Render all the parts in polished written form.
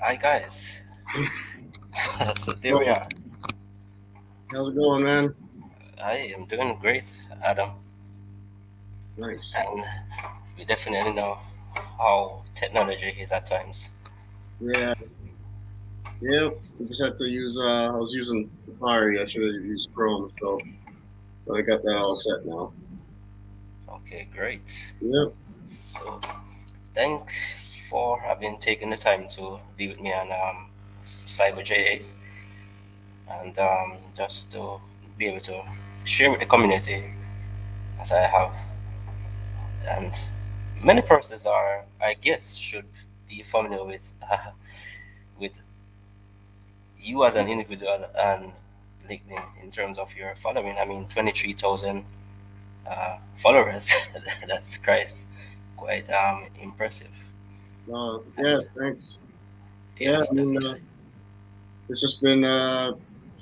Hi guys. So there we Well, are. how's it going, man? I am doing great, Adam, Nice. and we definitely know how technology is at times. Yeah, yeah. I just had to use. I was using Safari. I should have used Chrome, but I got that all set now. Okay, great. Yep. So thanks for having taken the time to be with me on Cyber JA and just to be able to share with the community as I have. And many persons are, I guess, should be familiar with with you as an individual and LinkedIn in terms of your following. I mean, 23,000 followers. That's quite impressive. Yeah. And Thanks. Yeah. yes, definitely. It's just been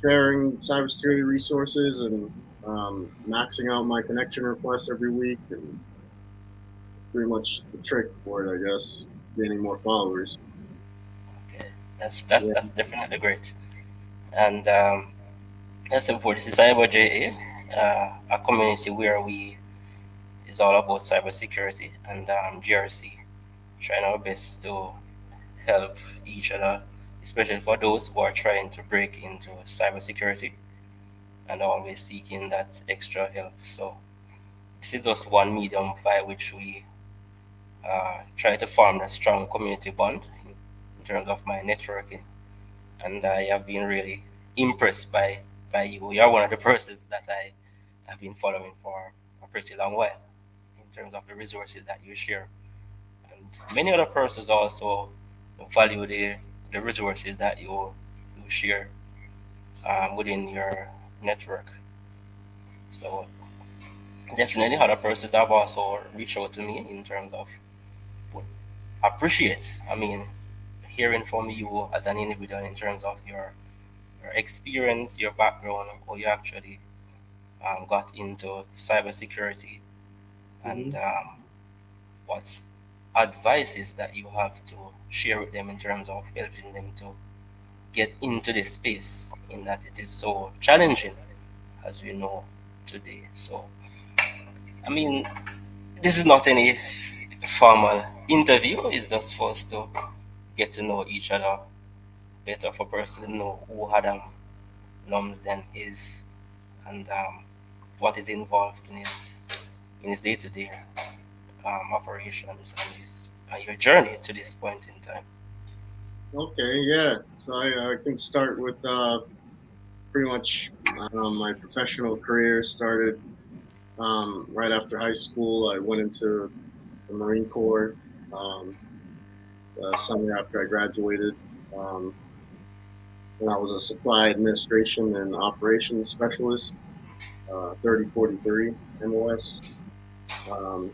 sharing cybersecurity resources and maxing out my connection requests every week, and it's pretty much the trick for it, I guess. Gaining more followers. Okay, that's Yeah. that's definitely great. And as I said before, this is Cyber JA, a community where we is all about cybersecurity and GRC, trying our best to help each other, especially for those who are trying to break into cybersecurity and always seeking that extra help. So this is just one medium by which we try to form a strong community bond in terms of my networking. And I have been really impressed by you. You are one of the persons that I have been following for a pretty long while in terms of the resources that you share. And many other persons also value the resources that you share within your network. So definitely other persons have also reached out to me in terms of would appreciate, I mean, hearing from you as an individual in terms of your experience, your background, how you actually got into cybersecurity, and Hmm. what advices that you have to share with them in terms of helping them to get into the space in that it is so challenging as we know today. So, I mean, this is not any formal interview, it's just for us to get to know each other better, for person to know who Adam Lumsden is and what is involved in his day-to-day operations and his your journey to this point in time. Okay. Yeah. So I can start with pretty much my professional career started right after high school. I went into the Marine Corps the summer after I graduated, um, and I was a supply administration and operations specialist, 3043 MOS. Um,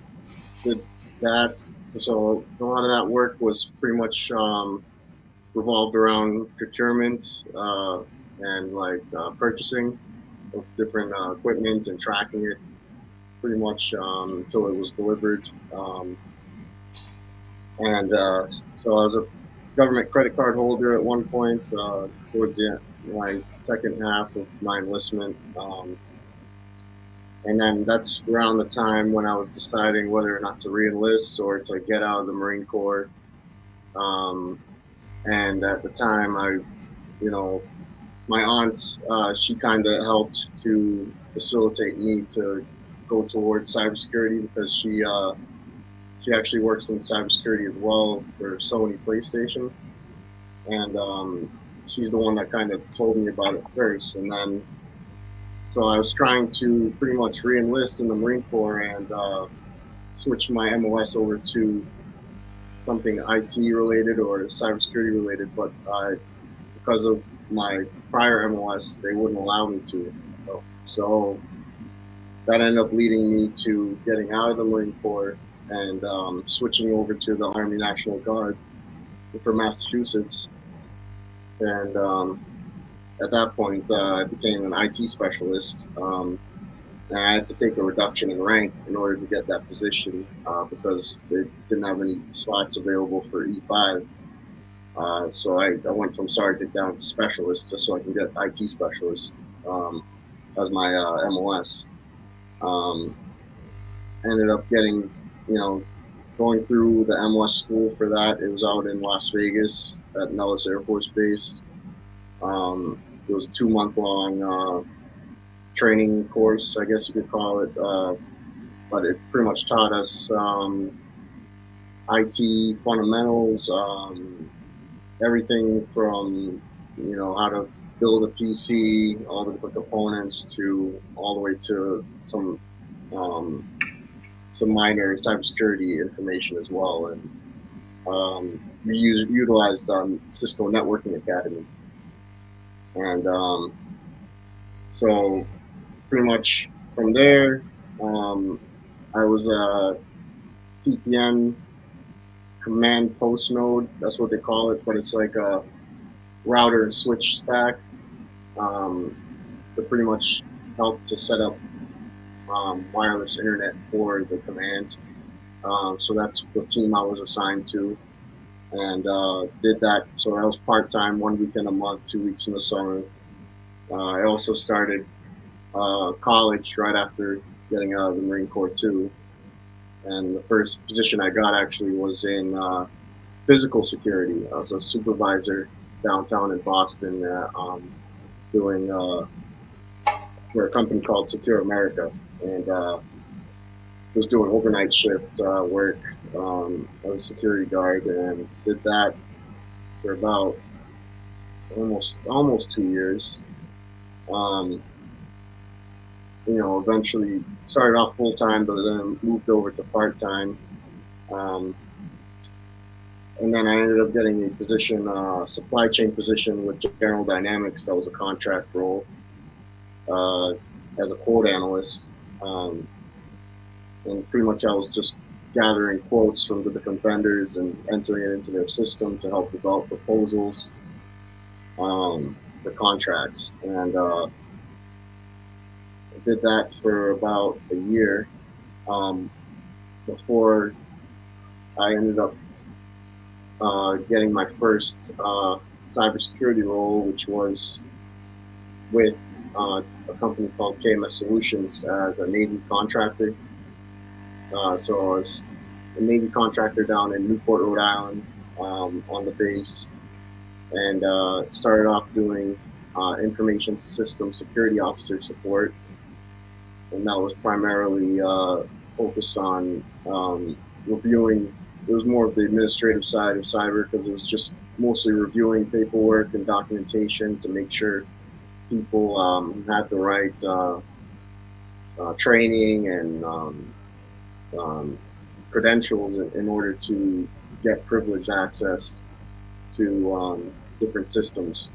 did that. So a lot of that work was pretty much revolved around procurement and purchasing of different equipment and tracking it pretty much until it was delivered. Um, and so I was a government credit card holder at one point towards my second half of my enlistment. And then that's around the time when I was deciding whether or not to reenlist or to get out of the Marine Corps. Um, and at the time, you know, my aunt, she kind of helped to facilitate me to go towards cybersecurity because she actually works in cybersecurity as well for Sony PlayStation, and she's the one that kind of told me about it first. And then so I was trying to pretty much reenlist in the Marine Corps and switch my MOS over to something IT related or cybersecurity related, but because of my prior MOS, they wouldn't allow me to. So that ended up leading me to getting out of the Marine Corps and switching over to the Army National Guard for Massachusetts. And at that point, I became an IT specialist. And I had to take a reduction in rank in order to get that position because they didn't have any slots available for E5. So I went from sergeant down to specialist just so I can get IT specialist as my MOS. Um, Ended up getting, you know, going through the MOS school for that. It was out in Las Vegas at Nellis Air Force Base. Um, it was a 2 month long training course, I guess you could call it. But it pretty much taught us IT fundamentals, everything from how to build a PC, all the different components, to all the way to um, some minor cybersecurity information as well. And we utilized Cisco Networking Academy, and so pretty much from there, um, I was a CPN command post node. That's what they call it, but it's like a router and switch stack um, to pretty much help to set up wireless internet for the command. So that's the team I was assigned to, and did that. So that was part time, 1 weekend a month, 2 weeks in the summer. I also started college right after getting out of the Marine Corps too, and the first position I got actually was in physical security. I was a supervisor downtown in Boston, doing for a company called Secure America, and was doing overnight shift work as a security guard, and did that for about almost 2 years. Um, Eventually started off full time, but then moved over to part time. Um, and then I ended up getting a position, supply chain position with General Dynamics. That was a contract role uh, as a quote analyst. Um, and pretty much I was just gathering quotes from the different vendors and entering it into their system to help develop proposals for contracts. And I did that for about a year before I ended up getting my first cybersecurity role, which was with a company called KMS Solutions as a Navy contractor. So I was a Navy contractor down in Newport, Rhode Island, on the base, and started off doing information system security officer support, and that was primarily focused on reviewing. It was more of the administrative side of cyber because it was just mostly reviewing paperwork and documentation to make sure people had the right training and um, credentials in order to get privileged access to different systems.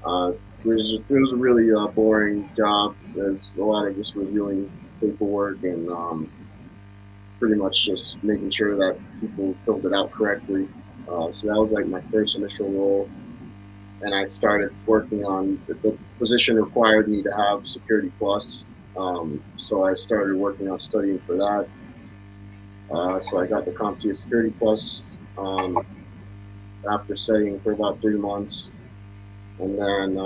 Uh, it was a really boring job. There's a lot of just reviewing paperwork and pretty much just making sure that people filled it out correctly. So that was like my first initial role, and I started working on the position required me to have Security Plus. So I started working on studying for that. So I got the CompTIA Security Plus after studying for about 3 months, and then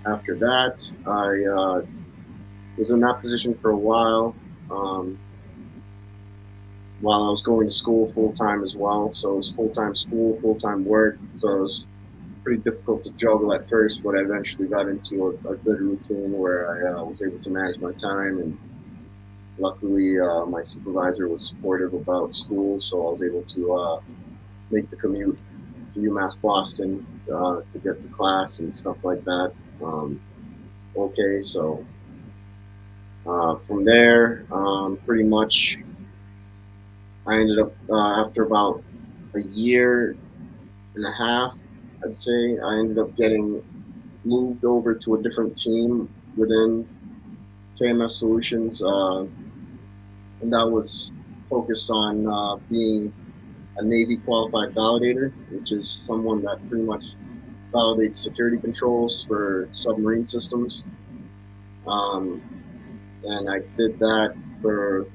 after that, I was in that position for a um, while I was going to school full time as well. So it was full time school, full time work. So it was pretty difficult to juggle at first, but I eventually got into a good routine where I was able to manage my time. And luckily, my supervisor was supportive about school, so I was able to make the commute to UMass Boston to get to class and stuff like that. Okay, so from there, pretty much I ended up after about a year and a half, I'd say, I ended up getting moved over to a different team within KMS Solutions, and that was focused on being a Navy qualified validator, which is someone that pretty much validates security controls for submarine systems. Um, and I did that for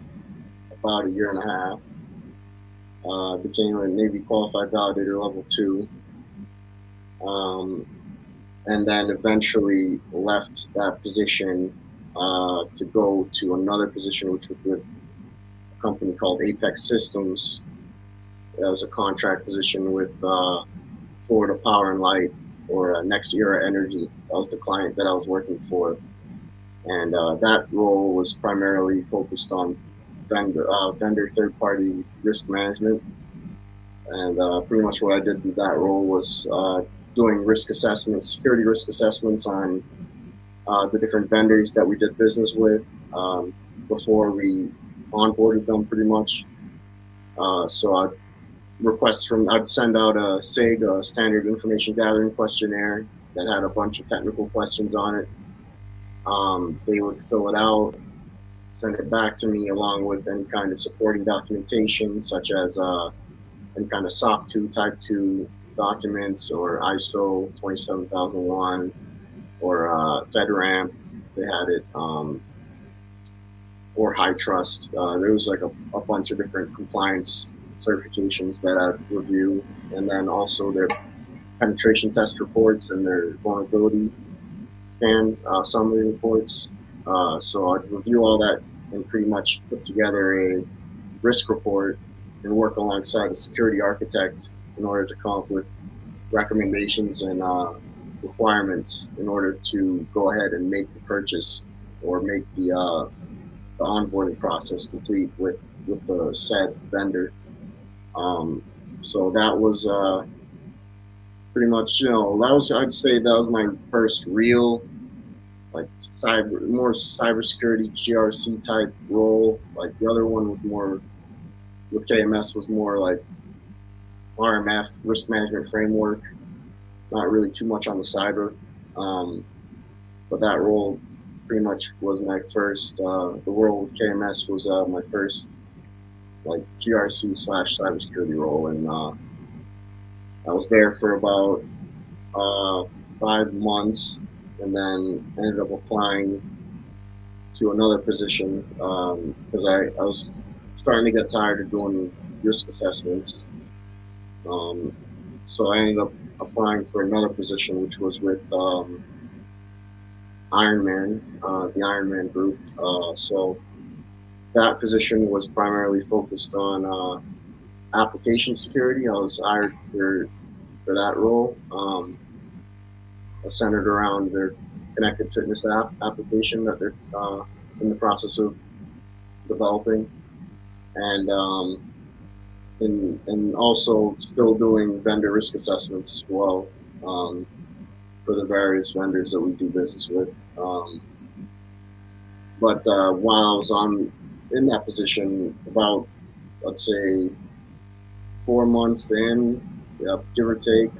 about a year and a half. became a Navy qualified validator level two, um, and then eventually left that position to go to another position, which was with a company called Apex Systems. That was a contract position with Florida Power and Light, or Next Era Energy. That was the client that I was working for, and that role was primarily focused on vendor third party risk management. And pretty much what I did in that role was doing risk assessments, security risk assessments on the different vendors that we did business with before we onboarded them, pretty much. So I'd send out a SIG, a standard information gathering questionnaire that had a bunch of technical questions on it. They would fill it out, send it back to me along with any kind of supporting documentation, such as any kind of SOC 2 Type 2 documents, or ISO 27001, or FedRAMP if they had it, or High Trust. There was like a bunch of different compliance certifications that I'd review, and then also their penetration test reports and their vulnerability scan summary reports. So I'd review all that and pretty much put together a risk report and work alongside a security architect in order to come up with recommendations and requirements in order to go ahead and make the purchase or make the onboarding process complete with the said vendor. Um, so that was pretty much, that was, I'd say that was my first real like more cybersecurity GRC type role. Like the other one was more with KMS was more like RMF, risk management framework, not really too much on the cyber. Um, but that role pretty much was my first. The role with KMS was my first like GRC slash cybersecurity role, and I was there for about 5 months, and then ended up applying to another position because I was starting to get tired of doing risk assessments. Um, so I ended up applying for another position, which was with Ironman, the Ironman Group. So that position was primarily focused on application security. I was hired for that role, centered around their connected fitness app application that they're in the process of developing, and and also still doing vendor risk assessments as well um, for the various vendors that we do business with. But while I was on in that position, about let's say 4 months in, yeah, give or take,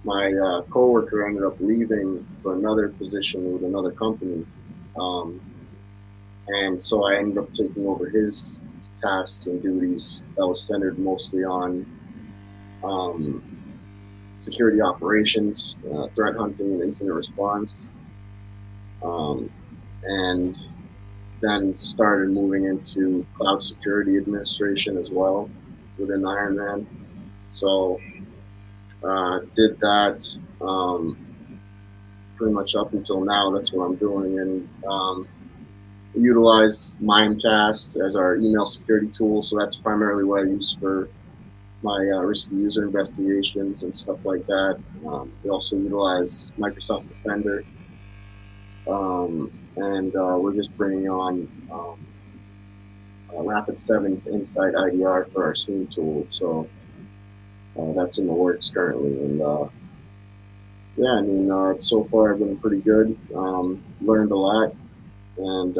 my coworker ended up leaving for another position with another company, um, and so I ended up taking over his tasks and duties that was centered mostly on um, security operations, threat hunting, and incident response, um, and then started moving into cloud security administration as well within Ironman. So did that pretty much up until now. That's what I'm doing, and utilize Mimecast as our email security tool. So that's primarily what I use for my risky user investigations and stuff like that. We also utilize Microsoft Defender, and we're just bringing on Rapid7's Insight IDR for our SIEM tool. So that's in the works currently, and yeah, I mean, so far I've been pretty good. Learned a lot, and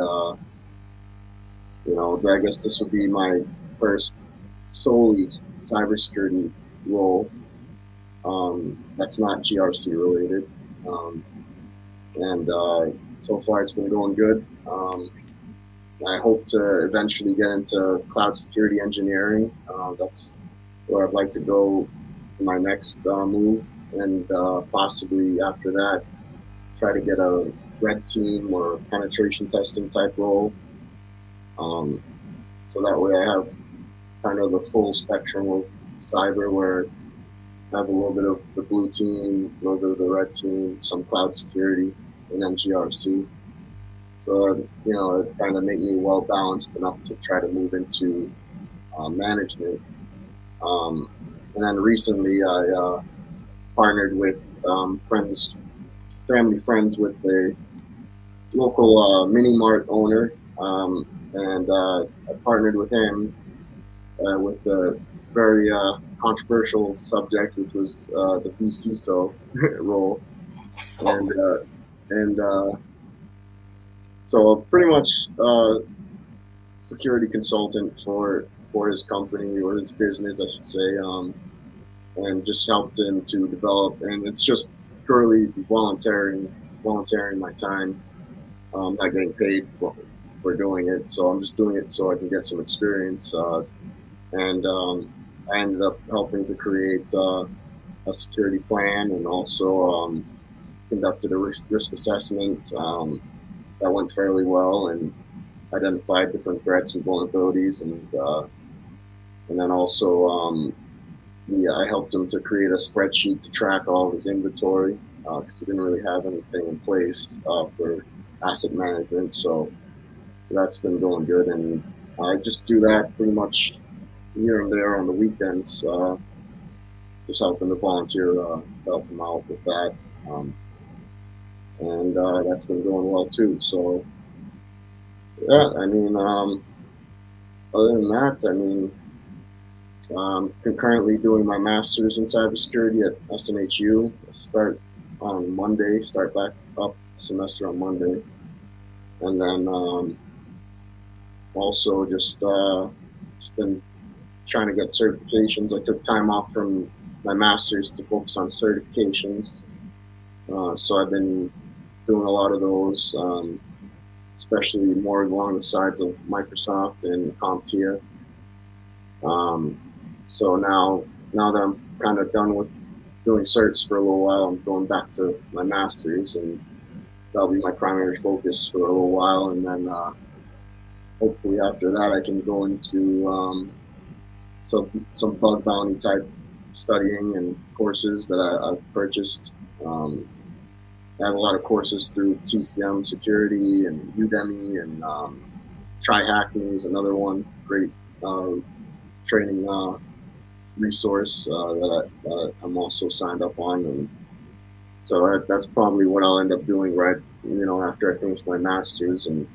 I guess this would be my first solely cybersecurity role. That's not GRC related, um, and so far it's been going good. I hope to eventually get into cloud security engineering. That's where I'd like to go for my next move, and possibly after that, try to get a red team or penetration testing type role. Um, so that way I have kind of the full spectrum of cyber, where I have a little bit of the blue team, a little bit of the red team, some cloud security, and then GRC. So it kind of made me well balanced enough to try to move into management. Um, and then recently, I partnered with family friends with a local mini mart owner, and I partnered with him with the very controversial subject, which was the VCISO role, and Oh, uh, and so pretty much security consultant for his company or his business, I should say, and just helped him to develop. And it's just purely volunteering my time. Not getting paid for doing it, so I'm just doing it so I can get some experience. And I ended up helping to create a security plan, and also conducted a risk assessment that went fairly well, and identified different threats and vulnerabilities, and then also I helped him to create a spreadsheet to track all of his inventory because he didn't really have anything in place for asset management. So that's been going good, and I just do that pretty much here and there on the weekends, just helping to volunteer to help him out with that, um, and that's been going well too. So yeah, I mean, other than that, I mean, concurrently doing my master's in cybersecurity at SNHU. Start on Monday. Start back up semester on Monday, and then also just been trying to get certifications. I took time off from my master's to focus on certifications, so I've been doing a lot of those, especially more along the sides of Microsoft and CompTIA. Um, so now that I'm kind of done with doing certs for a little while, I'm going back to my master's, and that'll be my primary focus for a little while, and then hopefully after that I can go into some bug bounty type studying and courses that I've purchased. Um, I have a lot of courses through TCM Security and Udemy, and TryHackMe is another one great uh, training resource that I'm also signed up on, and so that's probably what I'll end up doing right, after I finish my master's, and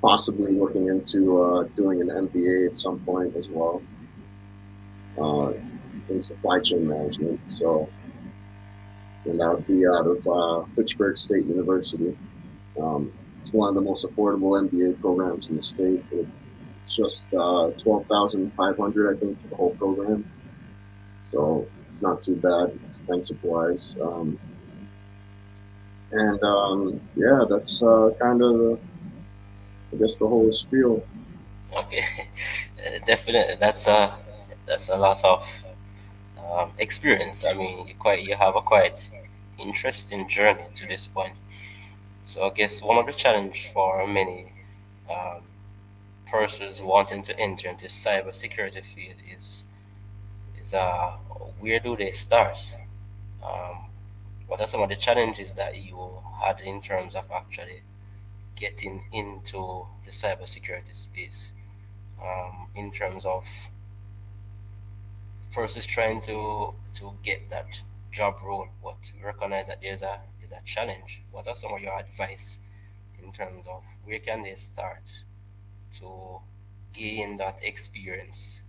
possibly looking into doing an MBA at some point as well, uh, in supply chain management. So, and that would be out of Fitchburg State University. It's one of the most affordable MBA programs in the state. It's just 12,500, I think, for the whole program. So it's not too bad expensive wise. And yeah, that's kind of, I guess, the whole spiel. okay. Definitely, that's a lot of experience. I mean, you have a quite interesting journey to this point. So I guess one of the challenge for many um, persons wanting to enter into cybersecurity field is where do they start? Um, what are some of the challenges that you had in terms of actually getting into the cybersecurity space? In terms of first is trying to get that job role, but recognize that is a challenge. What are some of your advice in terms of where can they start to gain that experience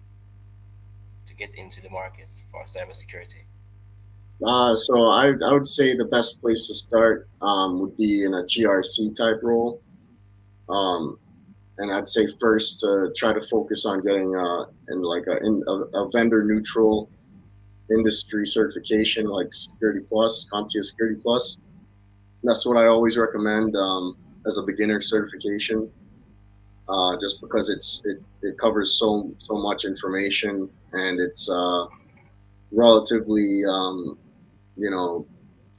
to get into the market for cybersecurity? So I would say the best place to start would be in a GRC type role. Um, and I'd say first to try to focus on getting in like a vendor neutral industry certification like Security Plus, CompTIA Security Plus. That's what I always recommend as a beginner certification, just because it covers so much information, and it's relatively you know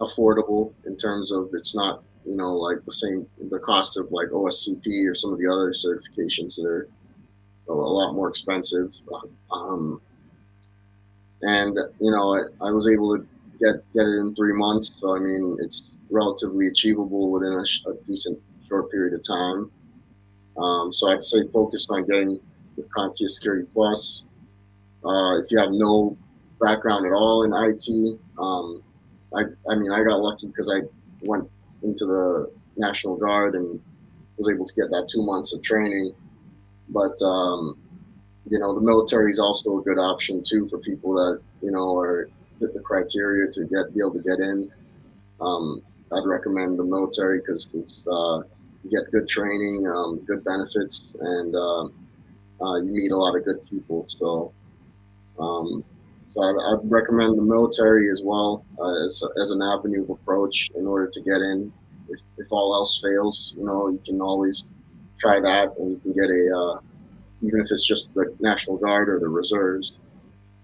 affordable in terms of it's not like the cost of like OSCP or some of the other certifications that are a lot more expensive. Um, and I was able to get it in 3 months. So I mean, it's relatively achievable within a decent short period of time. So I'd say focus on getting the CompTIA Security Plus. If you have no background at all in IT, I mean, I got lucky because I went into the National Guard and was able to get that 2 months of training. But the military is also a good option too for people that are fit the criteria to be able to get in. Um, I'd recommend the military because it's you get good training, good benefits, and you meet a lot of good people. Um, so I'd recommend the military as well as an avenue of approach in order to get in. If all else fails, you can always try that, and you can get even if it's just the National Guard or the reserves,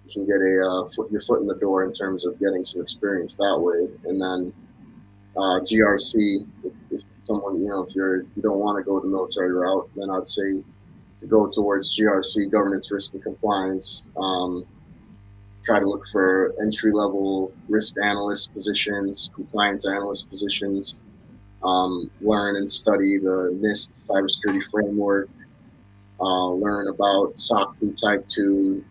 you can get your foot in the door in terms of getting some experience that way. And then GRC, if someone, if you don't want to go the military route, then I'd say to go towards GRC, governance, risk, and compliance. Try to look for entry level risk analyst positions, compliance analyst positions. Learn and study the NIST cybersecurity framework. Learn about SOC 2 Type 2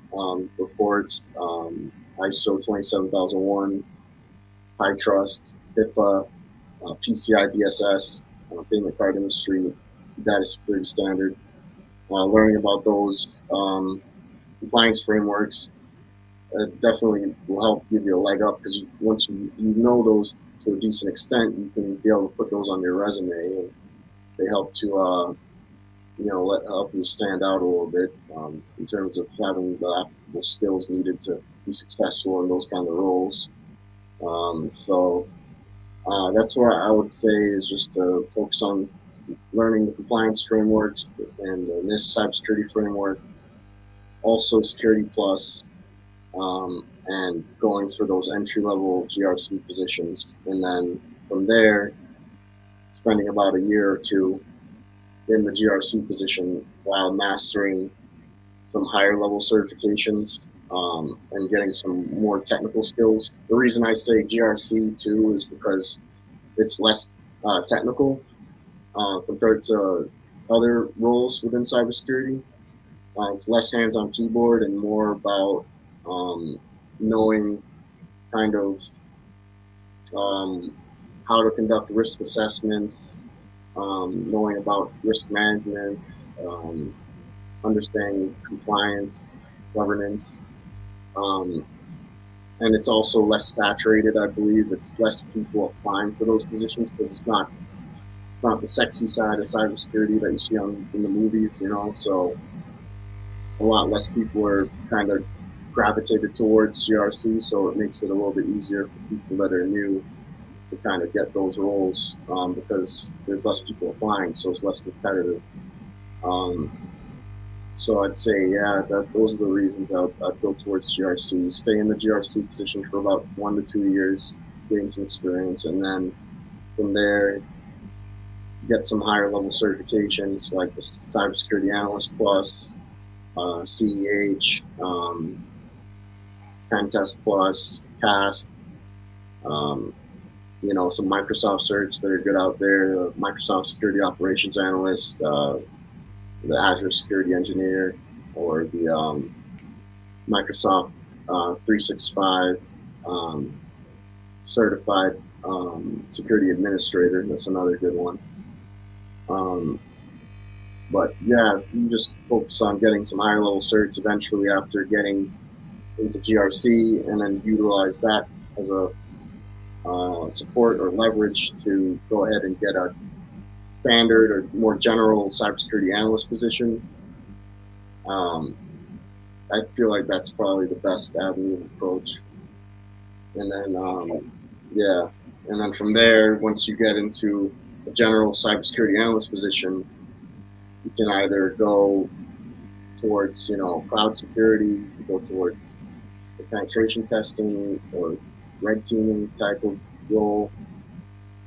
reports, ISO 27001, high trust, HIPAA, PCI DSS, payment card industry, data security standard. Learning about those compliance frameworks definitely will help give you a leg up because once you know those to a decent extent, you can be able to put those on your resume, and they help to help you stand out a little bit in terms of having the applicable skills needed to be successful in those kind of roles. So that's what I would say is just to focus on learning the compliance frameworks and NIST cybersecurity framework, also Security Plus, and going for those entry level GRC positions. And then from there, spending about a year or two in the GRC position while mastering some higher level certifications and getting some more technical skills. The reason I say GRC too is because it's less technical compared to other roles within cybersecurity. It's less hands on keyboard and more about knowing kind of um, how to conduct risk assessments, knowing about risk management, um, understanding compliance, governance, um, and it's also less saturated. I believe it's less people applying for those positions because it's not the sexy side of cybersecurity that you see in the movies, So a lot less people are kind of gravitated towards GRC, so it makes it a little bit easier for people that are new to kind of get those roles because there's less people applying, so it's less competitive. Um, So I'd say, yeah, those are the reasons I'd go towards GRC. Stay in the GRC position for about 1 to 2 years, gain some experience, and then from there get some higher level certifications like the Cybersecurity Analyst Plus, CEH, Pen Test Plus, CAST, um, some Microsoft certs that are good out there. Microsoft Security Operations Analyst, the Azure Security Engineer, or the Microsoft 365 um, certified security administrator. That's another good one. Um, but yeah, you just focus on getting some higher level certs eventually after getting into GRC, and then utilize that as a support or leverage to go ahead and get a standard or more general cybersecurity analyst position. Um, I feel like that's probably the best avenue of approach. And then, yeah, and then from there, once you get into a general cybersecurity analyst position, you can either go towards, cloud security, you can go towards the penetration testing or red teaming type of role.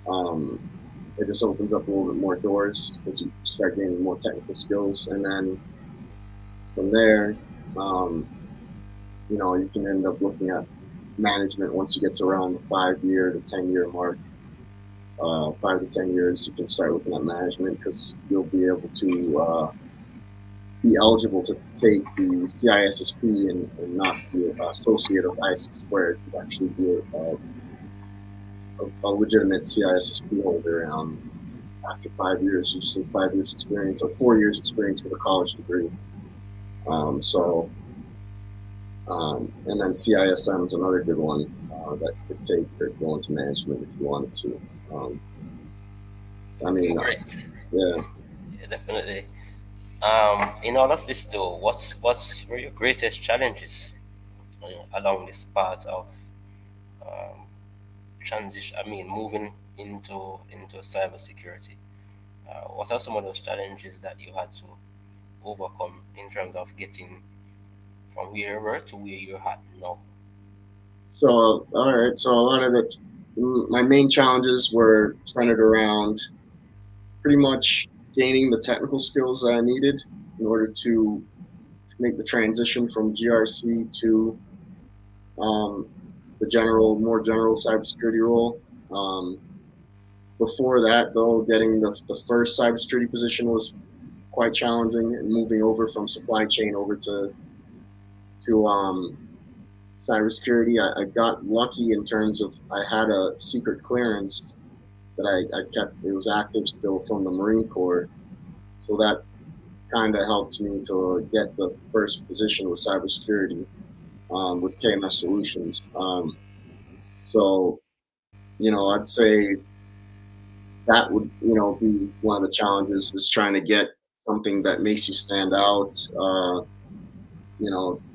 Um, it just opens up a little bit more doors as you start gaining more technical skills. And then From there, um, you can end up looking at management once you get to around the 5 year to 10 year mark. 5 to 10 years, you can start looking at management because you'll be able to be eligible to take the CISSP and not be associate of ISIS squared. You actually be a legitimate CISSP holder. After 5 years, you just need 5 years experience or 4 years experience with a college degree. So and then CISM is another good one that you could take to go into management if you wanted to. Um, I Okay, mean, great. yeah. Yeah, definitely. In all of this, though, what's were your greatest challenges along this path of um, transition? I mean, moving into cybersecurity. What are some of those challenges that you had to overcome in terms of getting from where you were to where you're at now? So, all right. So, a lot of my main challenges were centered around pretty much gaining the technical skills that I needed in order to make the transition from GRC to um, the more general cybersecurity role. Um, Before that, though, getting the first cybersecurity position was quite challenging, and moving over from supply chain over to cybersecurity, I got lucky in terms of I had a secret clearance that I kept. It was active still from the Marine Corps, so that kind of helped me to get the first position with cybersecurity with KMS Solutions. So I'd say that would be one of the challenges is trying to get something that makes you stand out.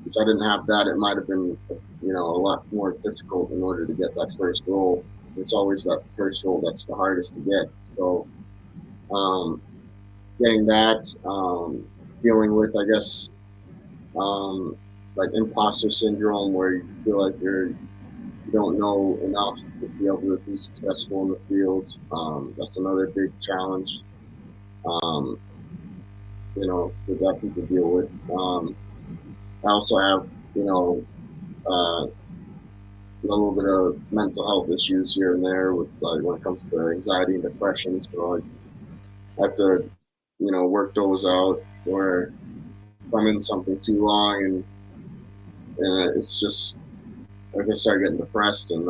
If I didn't have that, it might have been a lot more difficult in order to get that first role. It's always that first role that's the hardest to get. So um, getting that, dealing with, I guess, um, like imposter syndrome, where you feel like you don't know enough to be able to be successful in the field. That's another big challenge. Um, that people deal with. I also have, you know, a little bit of mental health issues here and there with when it comes to anxiety and depression. So I have to, work those out. Where if I'm in something too long and it's just like I start getting depressed and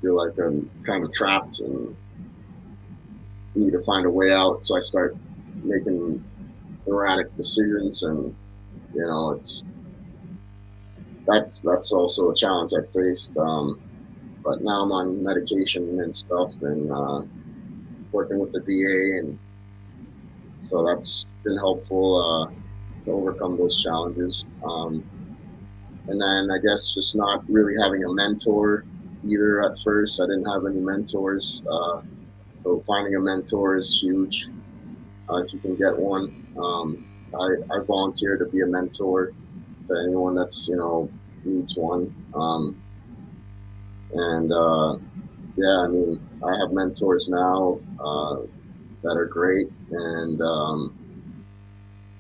feel like I'm kind of trapped and need to find a way out. So I start making erratic decisions, and it's that's also a challenge I faced. But now I'm on medication and stuff, and working with the VA, and so that's been helpful to overcome those challenges. And then I guess just not really having a mentor either at first. I didn't have any mentors, so finding a mentor is huge if you can get one. I volunteer to be a mentor to anyone that's needs one. And Yeah, I mean, I have mentors now that are great, and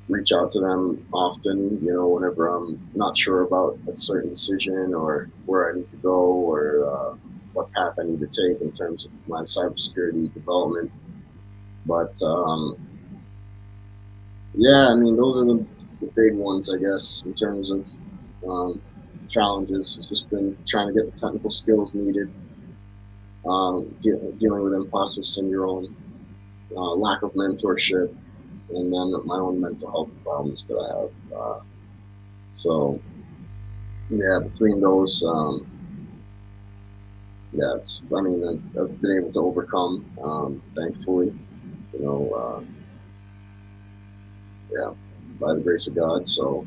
reach out to them often. Whenever I'm not sure about a certain decision or where I need to go or what path I need to take in terms of my cybersecurity development. But yeah, I mean, those are the big ones, I guess, in terms of um, challenges. It's just been trying to get the technical skills needed, dealing with imposter syndrome, lack of mentorship, and then my own mental health problems that I have. So yeah, between those, yeah, I mean, I've been able to overcome, thankfully, you know, uh, yeah, by the grace of God. So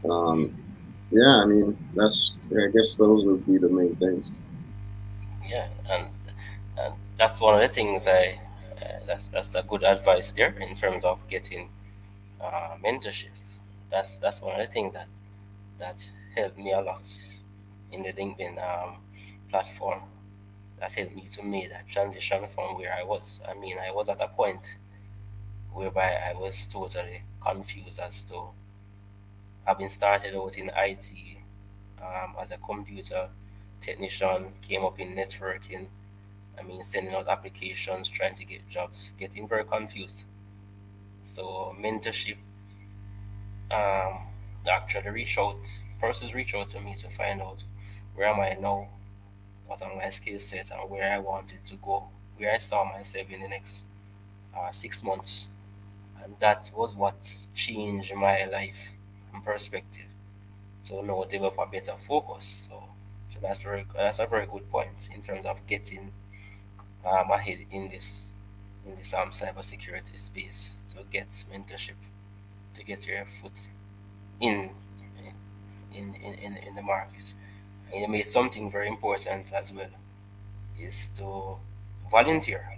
um, yeah, I mean, I guess those would be the main things. Yeah, and that's one of the things that's a good advice there in terms of getting mentorship. That's one of the things that helped me a lot in the LinkedIn platform. That helped me to make that transition from where I was. I mean, I was at a point whereby I was totally confused as to having started out in IT as a computer technician, came up in networking. I mean, sending out applications, trying to get jobs, getting very confused. So mentorship um, actually persons reach out to me to find out where am I now, what are my skill sets, and where I wanted to go, where I saw myself in the next 6 months. And that was what changed my life and perspective. So now develop a better focus. So that's a very good point in terms of getting ahead in this cybersecurity space to get mentorship, to get your foot in in the market. And you made something very important as well is to volunteer.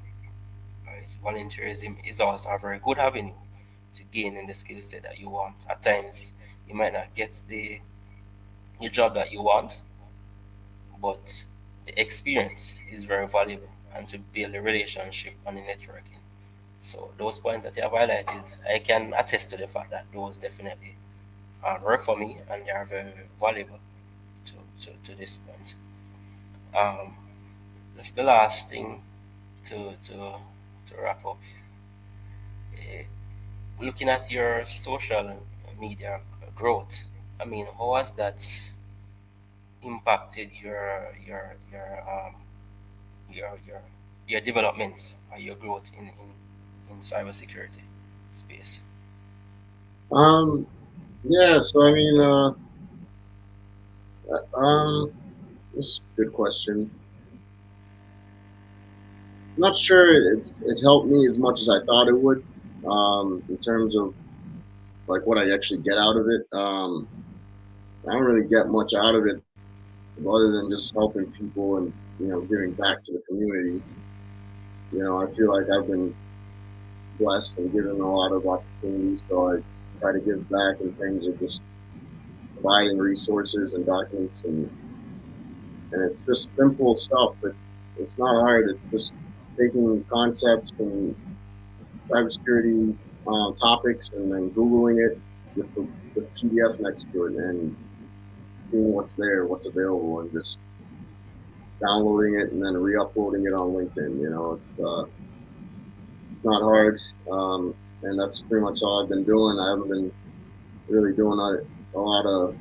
Right? Volunteerism is also a very good avenue to gain in the skill set that you want. At times, you might not get the job that you want, but the experience is very valuable and to build a relationship and a networking. So those points that you have highlighted, I can attest to the fact that those definitely work for me and they are very valuable to this point. Um, that's the last thing to wrap up. Eh, Looking at your social media growth, I mean, how has that impacted your your your development or your growth in cybersecurity space? Um, yeah. So I mean, this is a good question. Not sure it's helped me as much as I thought it would. In terms of like what I actually get out of it. I don't really get much out of it other than just helping people and giving back to the community. I feel like I've been blessed and given a lot of opportunities, so I try to give back in terms of just providing resources and documents, and it's just simple stuff. It's not hard. It's just taking concepts and cybersecurity topics and then googling it with the PDF next to it and seeing what's there, what's available, and just downloading it and then re-uploading it on LinkedIn. It's not hard, and that's pretty much all I've been doing. I haven't been really doing a lot of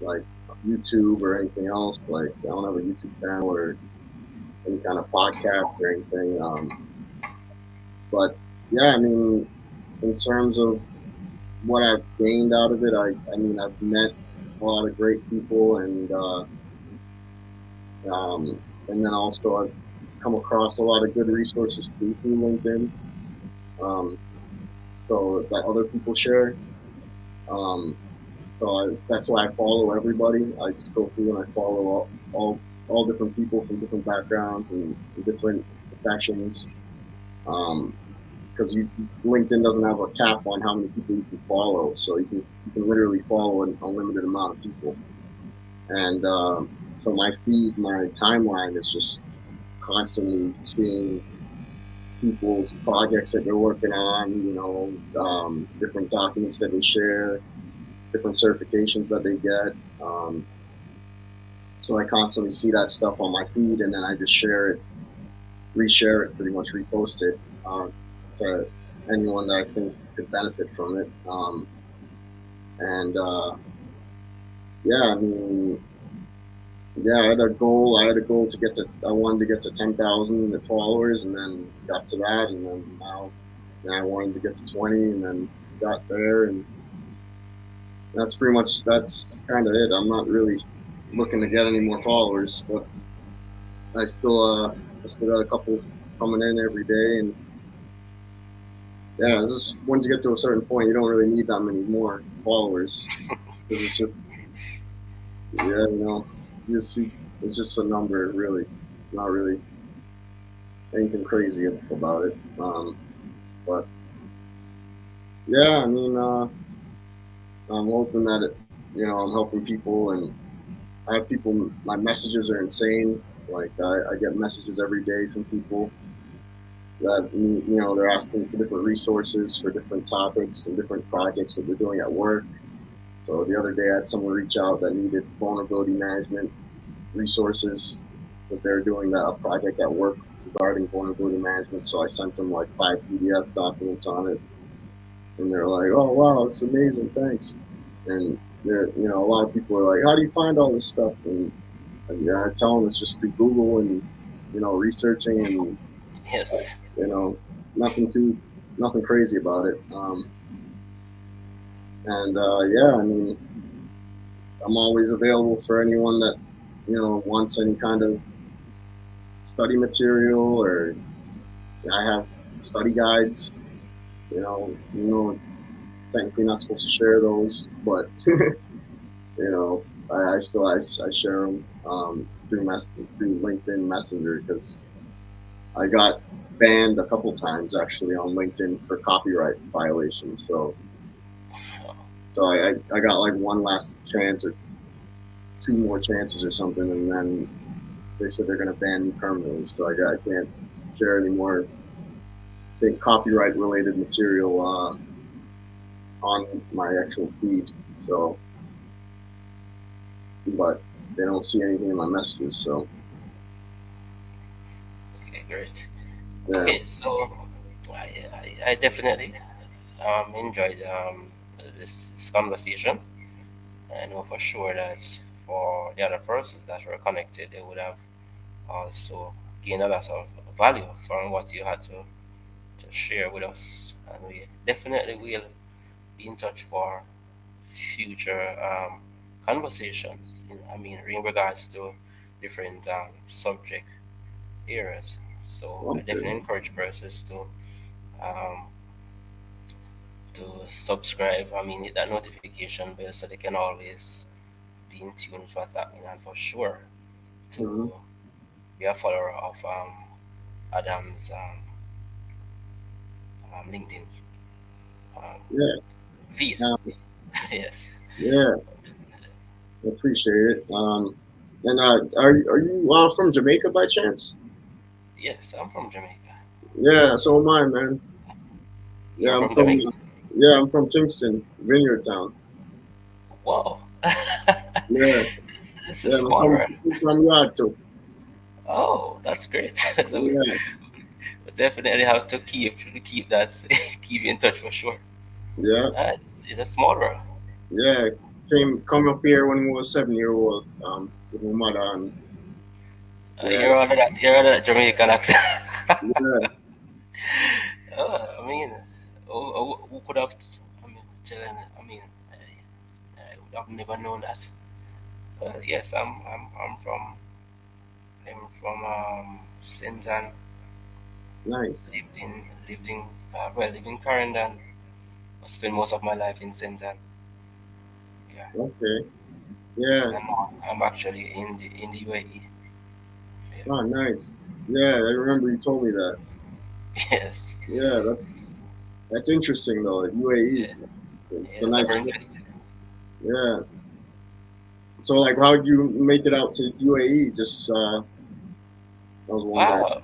like YouTube or anything else. Like I don't have a YouTube channel or any kind of podcast or anything. But yeah, I mean, in terms of what I've gained out of it, I mean, I've met a lot of great people, and then also I've come across a lot of good resources too through LinkedIn. Um, so that other people share. Um, that's why I follow everybody. I just go through and I follow all different people from different backgrounds and different professions. Um, because LinkedIn doesn't have a cap on how many people you can follow, so you can literally follow an unlimited amount of people. And so my timeline is just constantly seeing people's projects that they're working on, different documents that they share, different certifications that they get. So I constantly see that stuff on my feed, and then I just share it, reshare it, pretty much repost it to anyone that I think could benefit from it. And yeah, I mean, yeah, I had a goal to get to. I wanted to get to 10,000 followers, and then got to that, and then now I wanted to get to 20, and then got there, and that's kind of it. I'm not really looking to get any more followers, but I still got a couple coming in every day, and yeah, it's just once you get to a certain point, you don't really need that many more followers because it's just yeah, you see, it's just a number, really, not really anything crazy about it. But yeah, I mean, I'm hoping that I'm helping people, and I have people. My messages are insane. Like I get messages every day from people that they're asking for different resources for different topics and different projects that they're doing at work. So the other day, I had someone reach out that needed vulnerability management resources because they're doing a project at work regarding vulnerability management. So I sent them like 5 PDF documents on it, and they're like, "Oh wow, it's amazing, thanks." And a lot of people are like, "How do you find all this stuff?" And yeah, I tell them it's just through Google and researching and Yes. you know nothing too nothing crazy about it. And yeah, I mean, I'm always available for anyone that wants any kind of study material, or I have study guides. Technically not supposed to share those, but I still I share them through LinkedIn Messenger because I got banned a couple times actually on LinkedIn for copyright violations. So I got like one last chance or two more chances or something, and then they said they're gonna ban me permanently. So I can't share any more copyright related material on my actual feed. So, but they don't see anything in my messages. So Okay, great. yeah, Okay, so I definitely enjoyed this conversation. I know for sure that for the other persons that were connected, they would have also gained a lot of value from what you had to share with us. And we definitely will be in touch for future conversations. I mean, in regards to different subject areas. So I okay. definitely encourage persons um, to subscribe. I mean, hit that notification bell so they can always be in tune with what's happening, and for sure Hmm. to be a follower of Adam's LinkedIn um, Yeah, feed. yeah, Yes. yeah. I appreciate it. And are you from Jamaica by chance? Yes, I'm from Jamaica. Yeah, so am I, man. You're Yeah, I'm from from Jamaica? yeah, I'm from Kingston, Vineyard Town. Whoa. Yeah, This is yeah, I'm small world. from Yato. Oh, that's great. So Yeah, we definitely have to keep that keep in touch for sure. yeah, It's a small world. yeah. Come up here when we was 7 year old. With my mother, and yeah, You're under that Jamaican accent. yeah, I mean, who could have? I mean, telling. I mean, I would have never known that. Yes, I'm from Sinzan. nice. Lived in Clarendon. I spent most of my life in Sinzan. Yeah, Okay, yeah, and now I'm actually in the UAE. Yeah. oh, nice. Yeah, I remember you told me that. Yes. Yeah, that's interesting though. UAE Yeah. is it's a Yes, I'm nice very place. interested. Yeah. So like, how'd you make it out to UAE? Just I was wondering. Wow.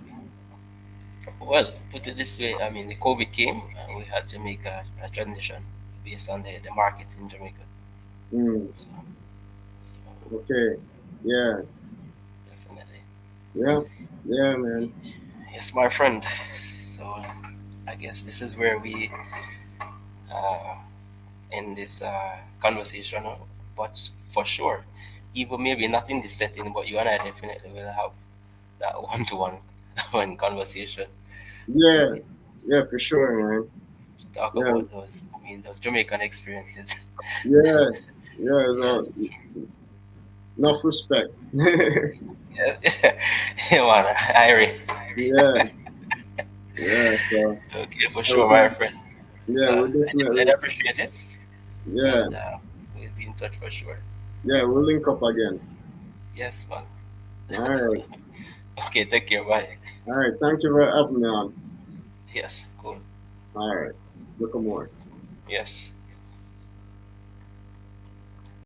Well, put it this way, I mean, the COVID came and we had to make a transition based on the markets in Jamaica. Mm, So, so okay. Yeah. definitely. Yeah. Yeah, man. Yes, my friend. So I guess this is where we uh, end this conversation. But for sure, even maybe not in this setting, but you and I definitely will have that one-to-one one conversation. I Yeah. mean, Yeah, for sure, man. to talk Yeah. about those Jamaican experiences. Yeah. Yeah. Yes, So for sure. enough respect. Yeah. Yeah, yeah, man, Irie. Yeah. So Okay, for uh, sure, my friend. yeah, So we're I definitely definitely appreciate it, yeah. and we'll be in touch for sure. Yeah, we'll link up again. Yes, man. All right. Okay, take care. Bye. All right. Thank you for having me on. Yes, cool. All right. Look more. Yes.